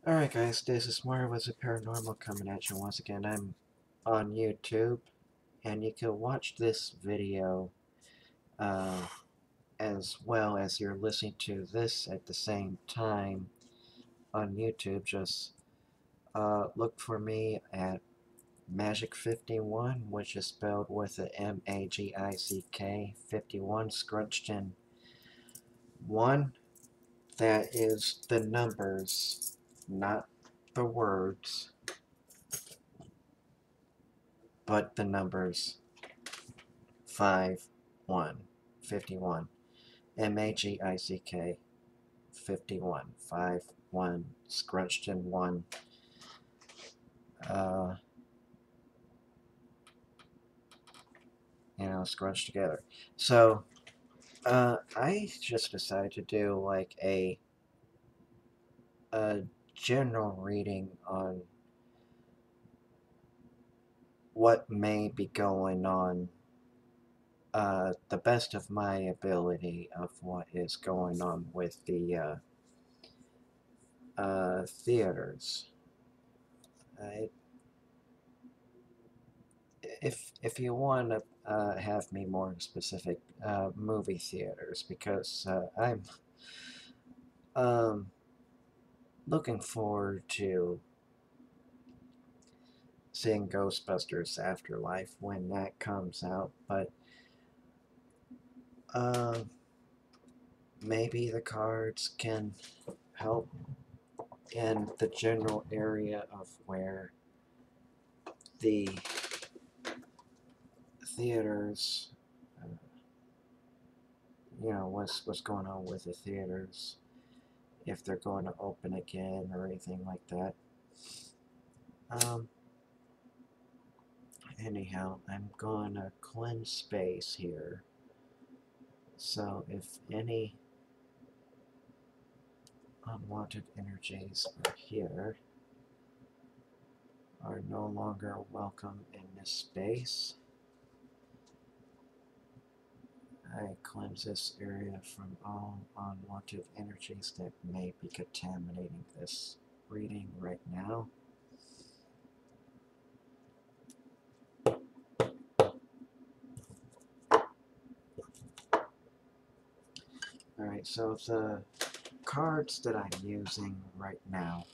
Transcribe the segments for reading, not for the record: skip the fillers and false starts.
Alright guys, this is Marvelous Paranormal coming at you once again. I'm on YouTube, and you can watch this video uh, as well as you're listening to this at the same time on YouTube. Just look for me at Magic51, which is spelled with a M-A-G-I-C-K, 51 scrunched in 1. That is the numbers, not the words, but the numbers. 5 1 51 Magick 51 5 1 scrunched in 1 uh scrunched together. So I just decided to do like a general reading on what may be going on, the best of my ability of what is going on with the theaters. I if you want to have me more specific, movie theaters, because I'm um, looking forward to seeing Ghostbusters Afterlife when that comes out, but uh, maybe the cards can help in the general area of where the theaters, uh, what's going on with the theaters, if they're going to open again or anything like that. Um, Anyhow, I'm gonna cleanse space here. So if any unwanted energies are here, are no longer welcome in this space, I cleanse this area from all unwanted energies that may be contaminating this reading right now. Alright, so the cards that I'm using right now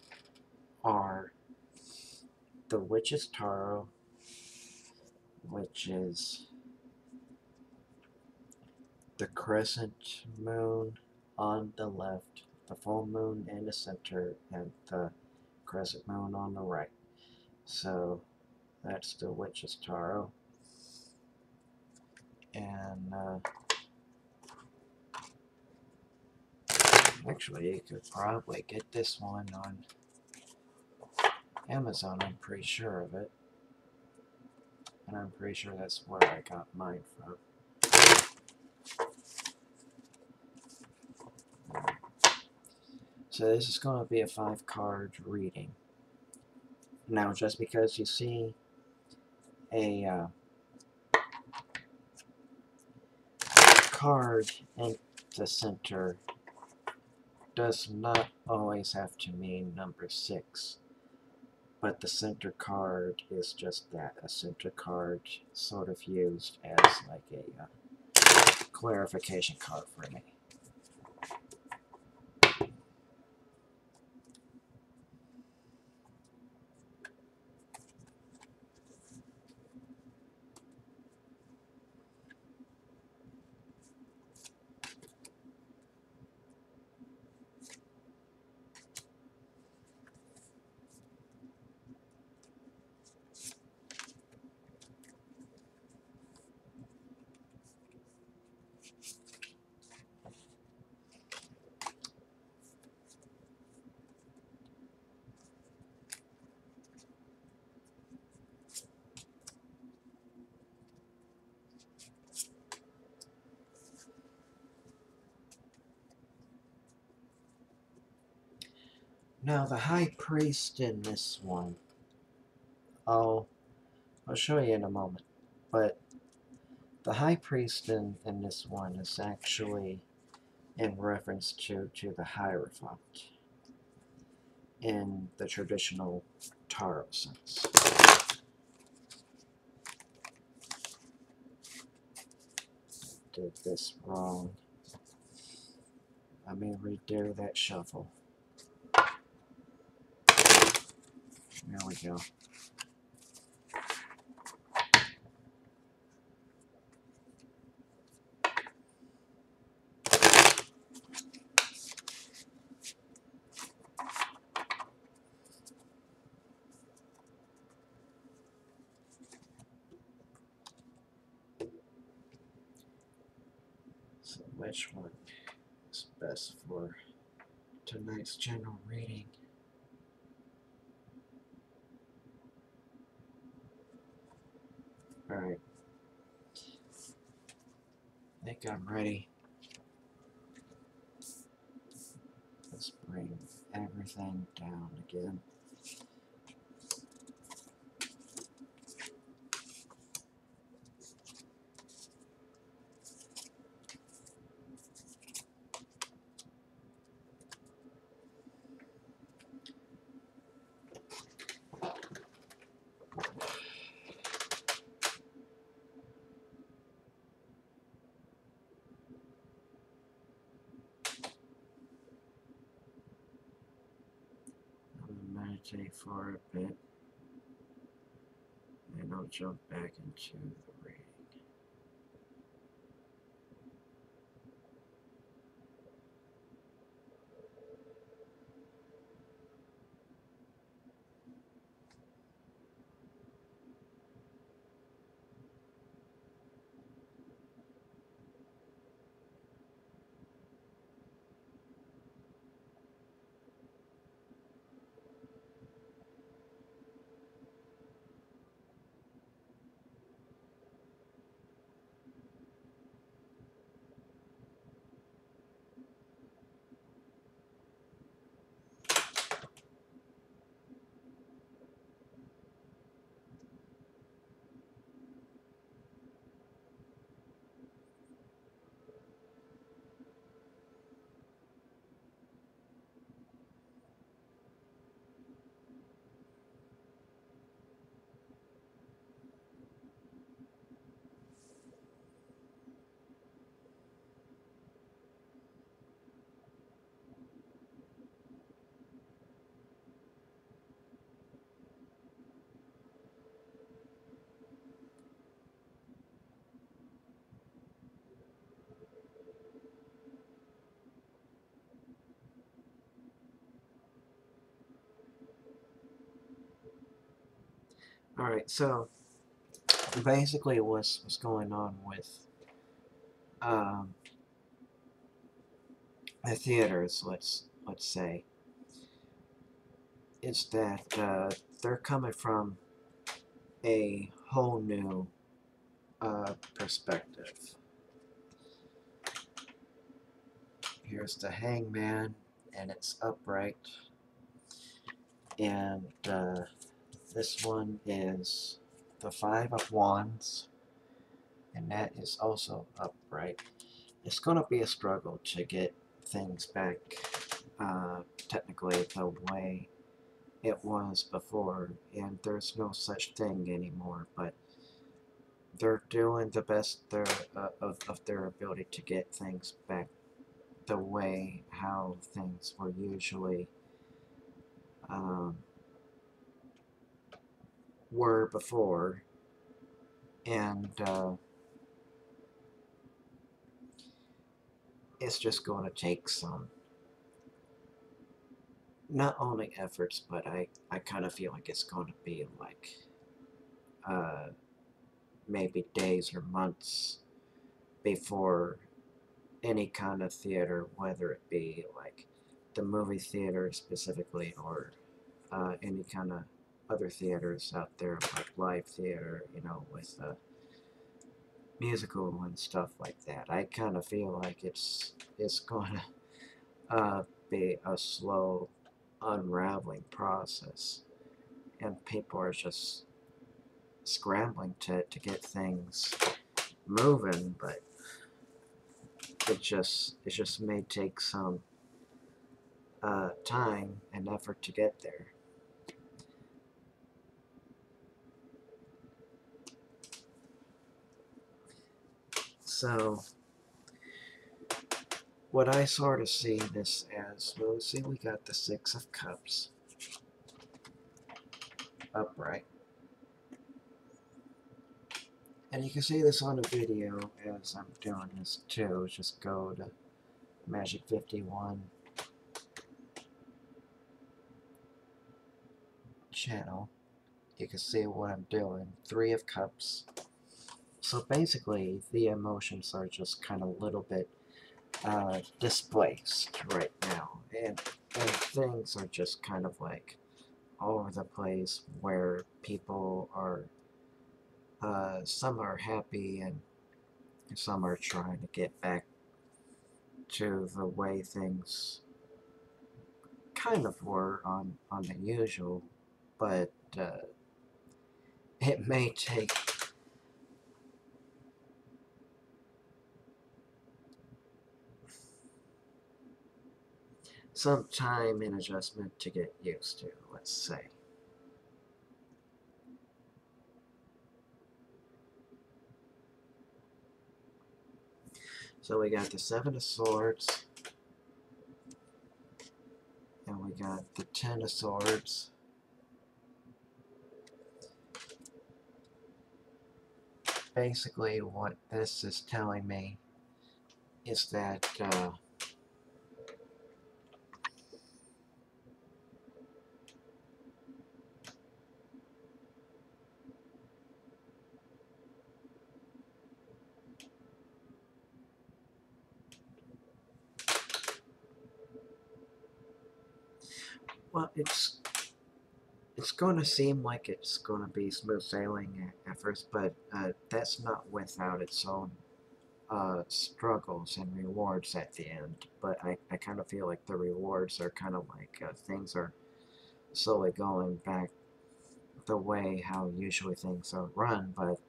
are the Witch's Tarot, which is the crescent moon on the left, the full moon in the center, and the crescent moon on the right. So that's the Witch's Tarot. And actually, you could probably get this one on Amazon, I'm pretty sure of it. And I'm pretty sure that's where I got mine from. So this is going to be a 5-card reading. Now, just because you see a card in the center does not always have to mean number 6. But the center card is just that, a center card, sort of used as like a clarification card for me. Now the High Priest in this one, I'll show you in a moment, but the High Priest in this one is actually in reference to the Hierophant. in the traditional tarot sense. Did this wrong. Let me redo that shuffle. There we go. So which one is best for tonight's general reading? Alright. I think I'm ready. Let's bring everything down again. Meditate for a bit, and I'll jump back into the reading. Alright, so basically what's going on with the theaters, let's say, is that they're coming from a whole new perspective. Here's the Hangman, and it's upright, and this one is the Five of Wands, and that is also upright. It's going to be a struggle to get things back technically the way it was before, and there's no such thing anymore, but they're doing the best of their ability to get things back the way how things were usually were before, and it's just going to take some not only efforts, but I kind of feel like it's going to be like maybe days or months before any kind of theater, whether it be like the movie theater specifically or any kind of other theaters out there, like live theater, you know, with musical and stuff like that. I kind of feel like it's going to be a slow unraveling process, and people are just scrambling to get things moving, but it just may take some time and effort to get there. So, what I sort of see this as, well, see, we got the Six of Cups upright. And you can see this on the video as I'm doing this too. Just go to Magic 51 channel. You can see what I'm doing. Three of Cups. So basically, the emotions are just kind of a little bit displaced right now. And things are just kind of like all over the place where people are, some are happy and some are trying to get back to the way things kind of were on the usual, but it may take some time and adjustment to get used to, let's say. So we got the Seven of Swords, and we got the Ten of Swords. Basically, what this is telling me is that well, it's going to seem like it's going to be smooth sailing at first, but that's not without its own struggles and rewards at the end. But I kind of feel like the rewards are kind of like things are slowly going back the way how usually things are run. But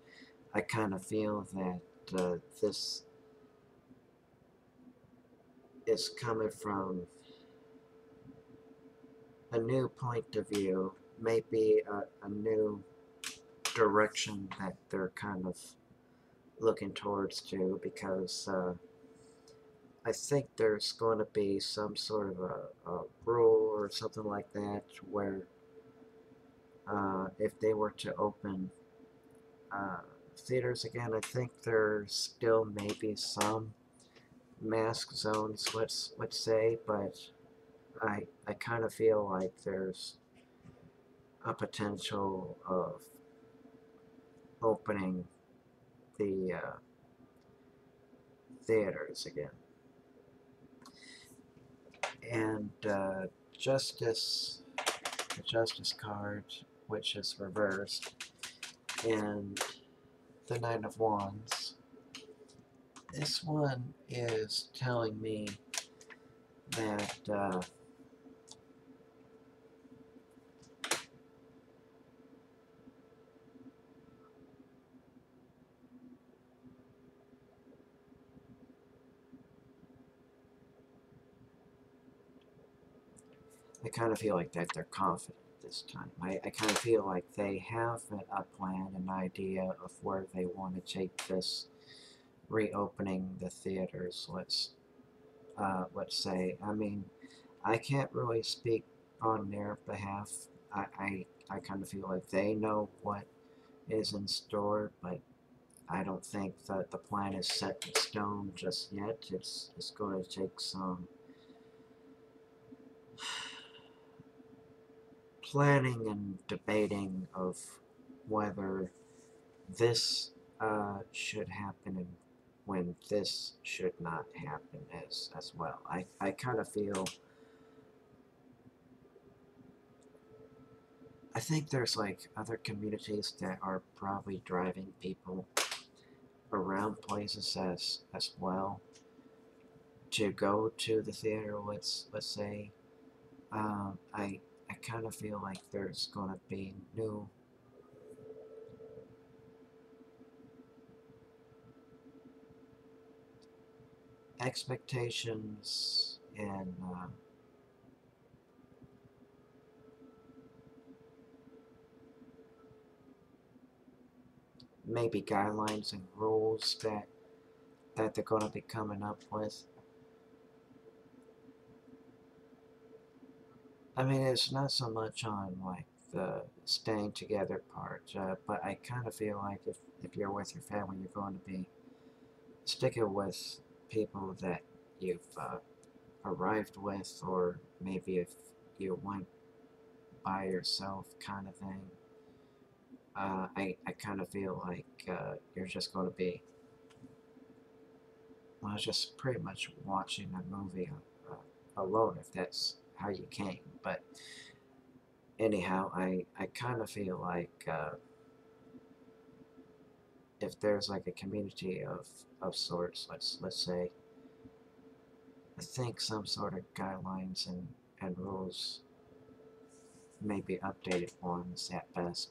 I kind of feel that this is coming from a new point of view, maybe a new direction that they're kind of looking towards too, because I think there's going to be some sort of a rule or something like that where if they were to open theaters again, I think there's still maybe some mask zones, let's say, but I kind of feel like there's a potential of opening the theaters again. And Justice, the Justice card, which is reversed, and the Nine of Wands. This one is telling me that I kind of feel like that they're confident this time. I kind of feel like they have a plan, an idea of where they want to take this reopening the theaters, let's say. I mean, I can't really speak on their behalf. I kind of feel like they know what is in store, but I don't think that the plan is set in stone just yet. It's going to take some planning and debating of whether this should happen and when this should not happen as well. I kind of feel, I think there's like other communities that are probably driving people around places as well to go to the theater. Let's say I kind of feel like there's gonna be new expectations and maybe guidelines and rules that they're going to be coming up with. I mean, it's not so much on like the staying together part, but I kind of feel like if you're with your family, you're going to be sticking with people that you've arrived with, or maybe if you went by yourself, kind of thing. I kind of feel like you're just going to be, well, just pretty much watching a movie alone if that's how you came. But anyhow, I kind of feel like if there's like a community of sorts, let's say, I think some sort of guidelines and rules, maybe updated ones at best,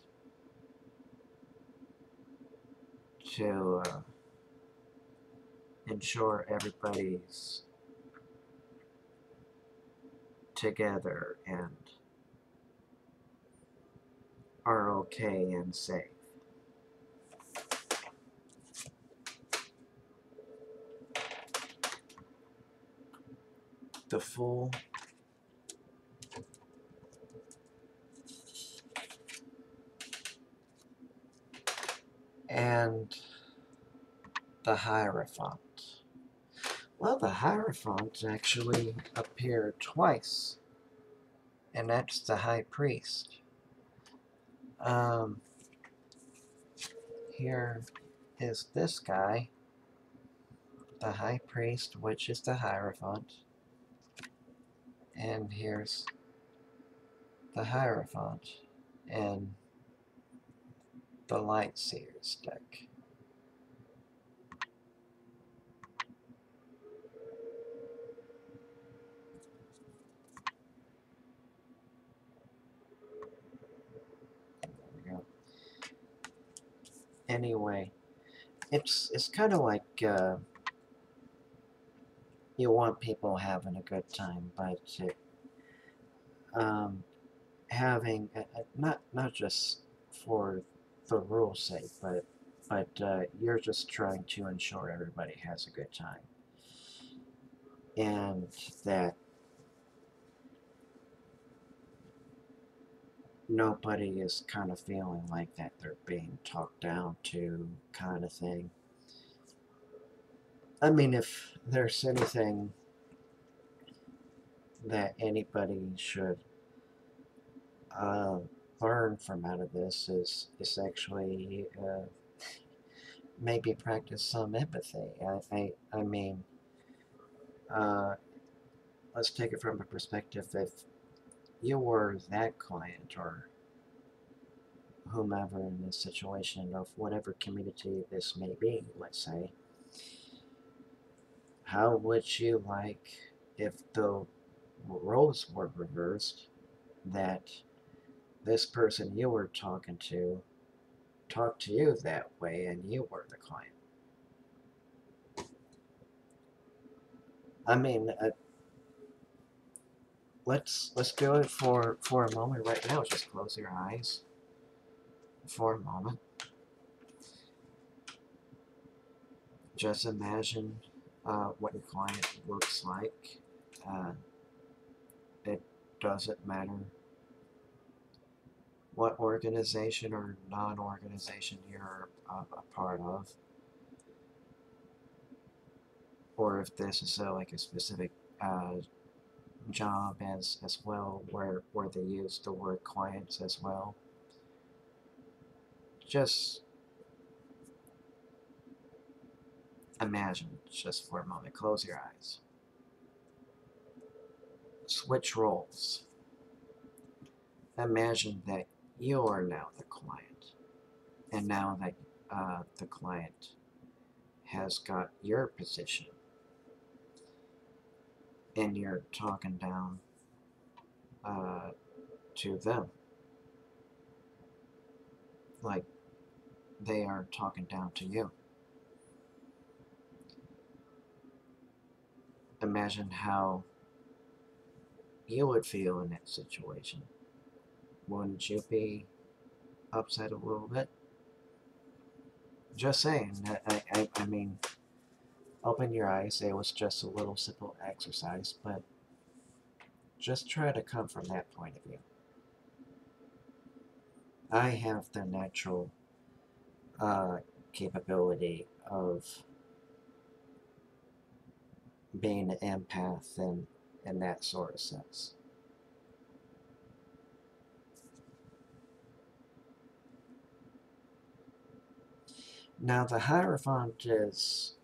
to ensure everybody's together and are okay and safe. The Fool and the Hierophant. Well, the Hierophant actually appeared twice, and that's the High Priest. Um, Here is this guy, the High Priest, which is the Hierophant, and here's the Hierophant and the Lightseer's deck. There we go. Anyway, it's kind of like you want people having a good time, but um, having not just for the rule's sake, but you're just trying to ensure everybody has a good time, and that nobody is kind of feeling like that they're being talked down to, kind of thing. I mean, if there's anything that anybody should uh, learn from out of this is actually maybe practice some empathy. I mean, uh, let's take it from a perspective if you were that client or whomever in this situation of whatever community this may be, let's say, how would you like if the roles were reversed, that this person you were talking to talked to you that way and you were the client? I mean, let's do it for a moment right now. Just close your eyes for a moment. Just imagine what your client looks like. Uh, it doesn't matter what organization or non-organization you're a part of, or if this is like a specific job as well, where they use the word clients as well. Just imagine, just for a moment, close your eyes. Switch roles. Imagine that you are now the client, and now that the client has got your position, and you're talking down to them, like they are talking down to you. Imagine how you would feel in that situation. Wouldn't you be upset a little bit? Just saying. I mean, open your eyes. It was just a little simple exercise, but just try to come from that point of view. I have the natural capability of being an empath in that sort of sense. Now the Hierophant is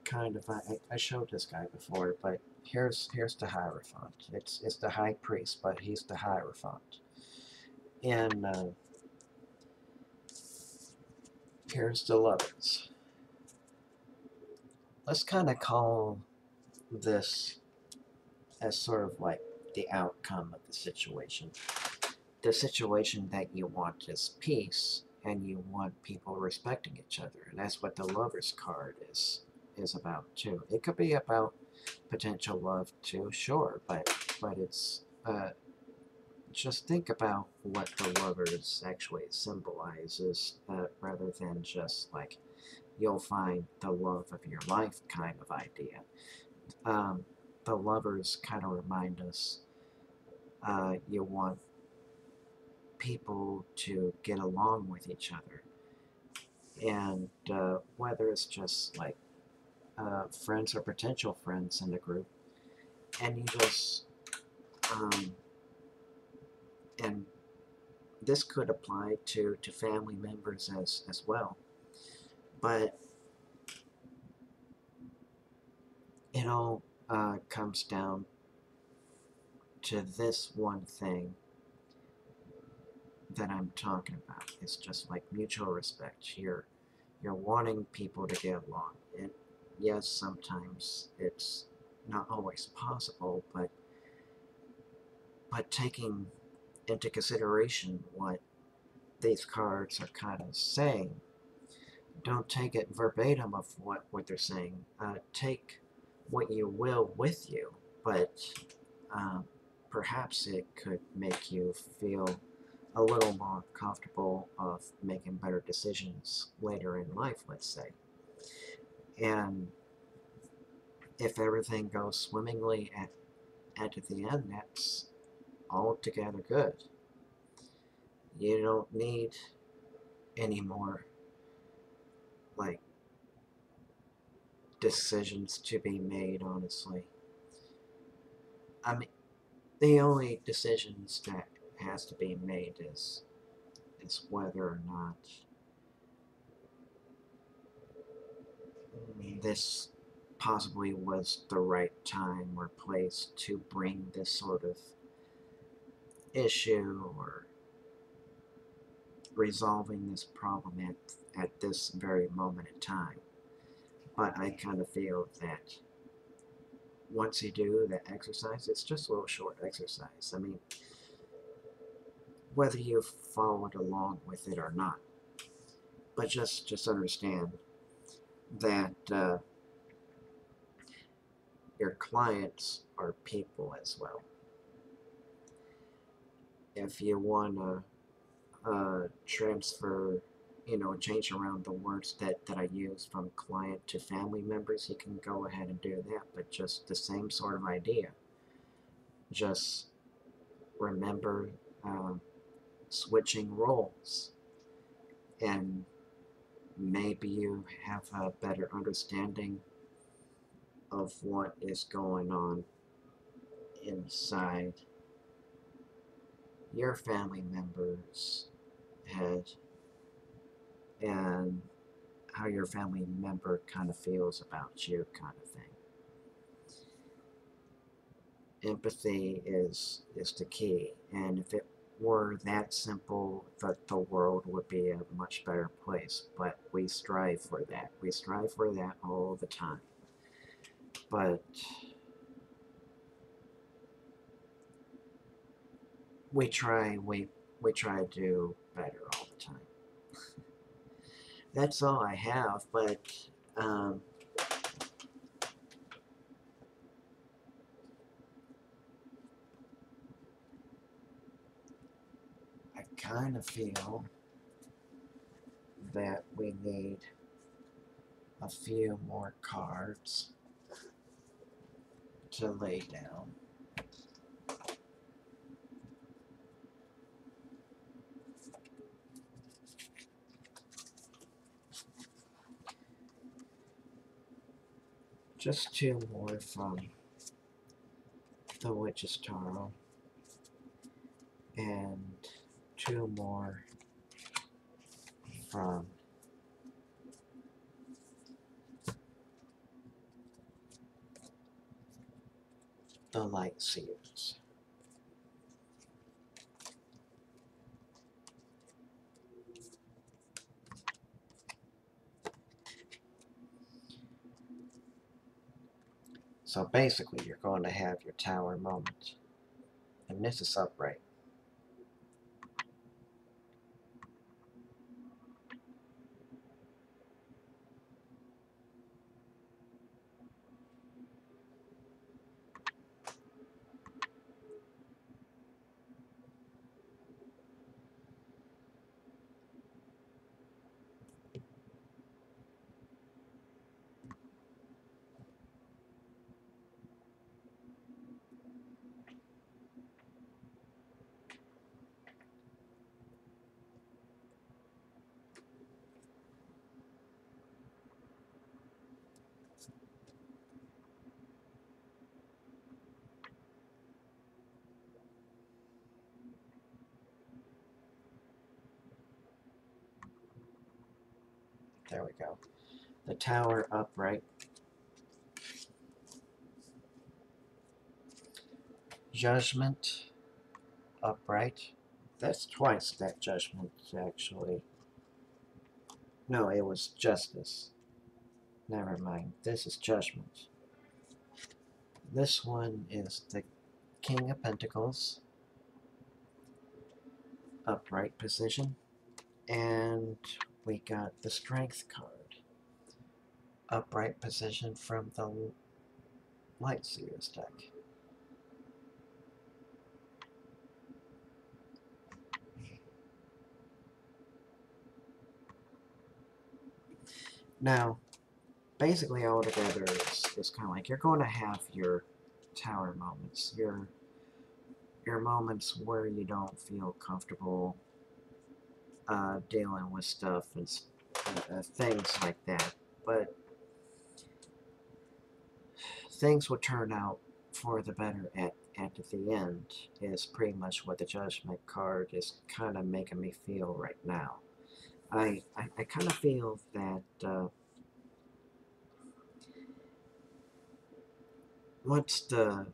kind of I showed this guy before, but here's the Hierophant. It's the High Priest, but he's the Hierophant. And here's the Lovers. Let's kind of call this as sort of like the outcome of the situation. The situation that you want is peace, and you want people respecting each other, and that's what the Lovers card is about too. It could be about potential love too, sure, but it's just think about what the Lovers actually symbolizes, rather than just like you'll find the love of your life kind of idea. The Lovers kind of remind us you want people to get along with each other, and whether it's just like friends or potential friends in the group, and you just and this could apply to family members as well, but it all comes down to this one thing that I'm talking about. It's just like mutual respect. You're wanting people to get along. And yes, sometimes it's not always possible, but taking into consideration what these cards are kind of saying, don't take it verbatim of what they're saying. Take what you will with you, but perhaps it could make you feel a little more comfortable of making better decisions later in life, let's say. And if everything goes swimmingly at the end, that's altogether good. You don't need any more like decisions to be made, honestly. I mean, the only decisions that has to be made is whether or not this possibly was the right time or place to bring this sort of issue, or resolving this problem at this very moment in time. But I kind of feel that once you do the exercise, it's just a little short exercise. I mean, whether you followed along with it or not, but just understand that your clients are people as well. If you want to transfer, change around the words that I use from client to family members, you can go ahead and do that, but just the same sort of idea. Just remember switching roles, and maybe you have a better understanding of what is going on inside your family member's head, and how your family member kind of feels about you, kind of thing. Empathy is the key, and if it were that simple, the world would be a much better place, but we strive for that. We strive for that all the time. But we try to do better all the time. That's all I have, but I kind of feel that we need a few more cards to lay down. Just 2 more from the Witch's Tarot, and 2 more from the Light Seers. So basically, you're going to have your Tower moment, and this is upright. There we go. The Tower upright. Judgment upright. That's twice that Judgment, actually. No, it was Justice. Never mind. This is Judgment. This one is the King of Pentacles. Upright position. And we got the Strength card. Upright position from the Light Seers deck. Now, basically all together is kind of like you're going to have your Tower moments, your moments where you don't feel comfortable dealing with stuff and things like that, but things will turn out for the better at the end is pretty much what the Judgment card is kind of making me feel right now. I kind of feel that once the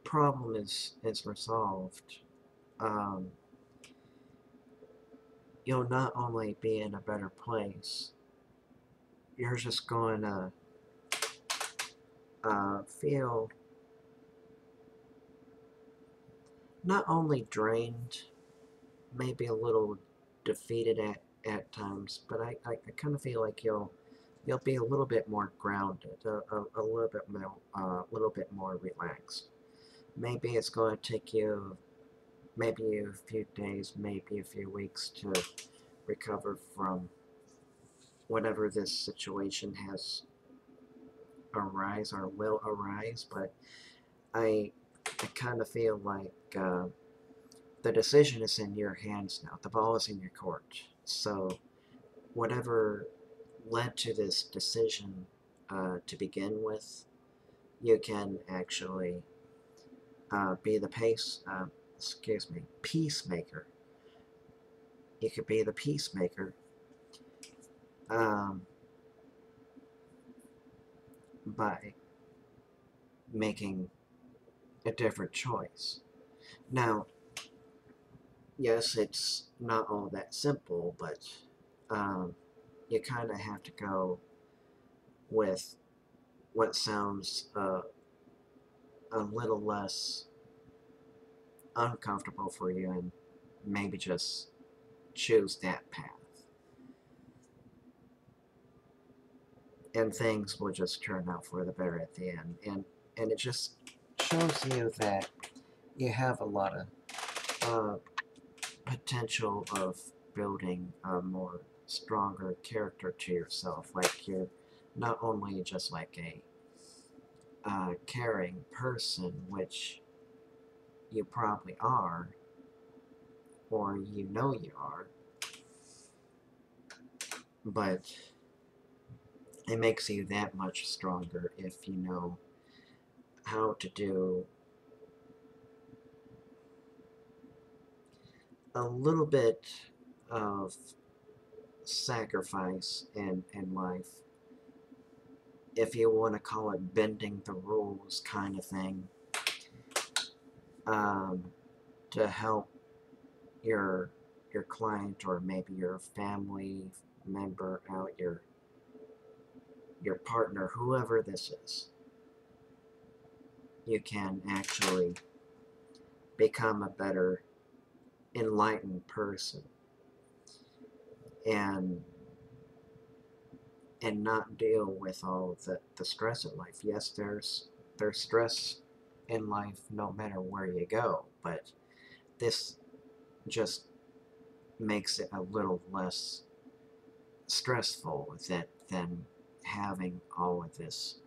problem is resolved, you'll not only be in a better place, you're just going to feel not only drained, maybe a little defeated at times, but I kind of feel like you'll be a little bit more grounded, a little bit more relaxed. Maybe it's going to take you maybe a few days, maybe a few weeks to recover from whatever this situation has arise or will arise, but I kind of feel like the decision is in your hands now. The ball is in your court. So whatever led to this decision to begin with, you can actually be the peacemaker. You could be the peacemaker by making a different choice. Now, yes, it's not all that simple, but you kind of have to go with what sounds a little less uncomfortable for you and maybe just choose that path. And things will just turn out for the better at the end. And it just shows you that you have a lot of potential of building a more stronger character to yourself. Like you're not only just like a caring person, which you probably are, or you know you are, but it makes you that much stronger if you know how to do a little bit of sacrifice in life, if you want to call it bending the rules kind of thing, um, to help your client or maybe your family member out, your partner, whoever this is. You can actually become a better enlightened person and not deal with all the stress in life. Yes, there's stress in life no matter where you go, but this just makes it a little less stressful than having all of this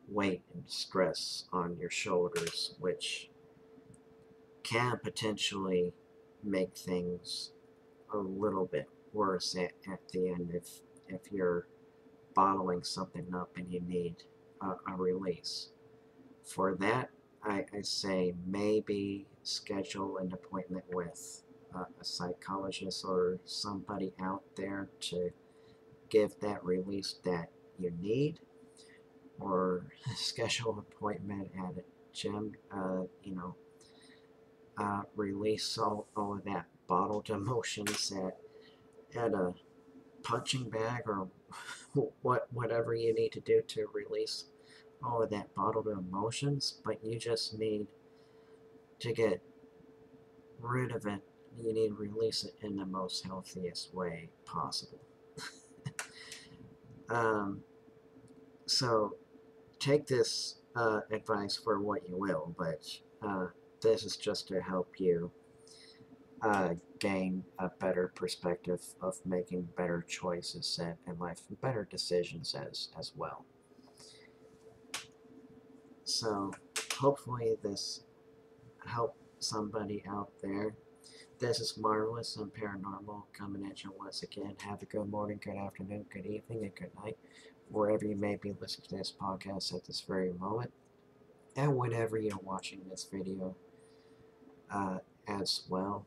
weight and stress on your shoulders, which can potentially make things a little bit worse at the end if you're bottling something up and you need a release. For that, I say maybe schedule an appointment with a psychologist or somebody out there to give that release that you need, or schedule an appointment at a gym, release all of that bottled emotions at a punching bag or whatever you need to do to release all of that bottled emotions, but you just need to get rid of it. You need to release it in the most healthiest way possible. So take this advice for what you will, but this is just to help you gain a better perspective of making better choices in life, and better decisions as well. So hopefully this helped somebody out there. This is Marvelous and Paranormal coming at you once again. Have a good morning, good afternoon, good evening, and good night, wherever you may be listening to this podcast at this very moment, and whenever you're watching this video as well.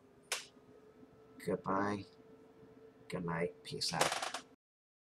Goodbye, good night, peace out.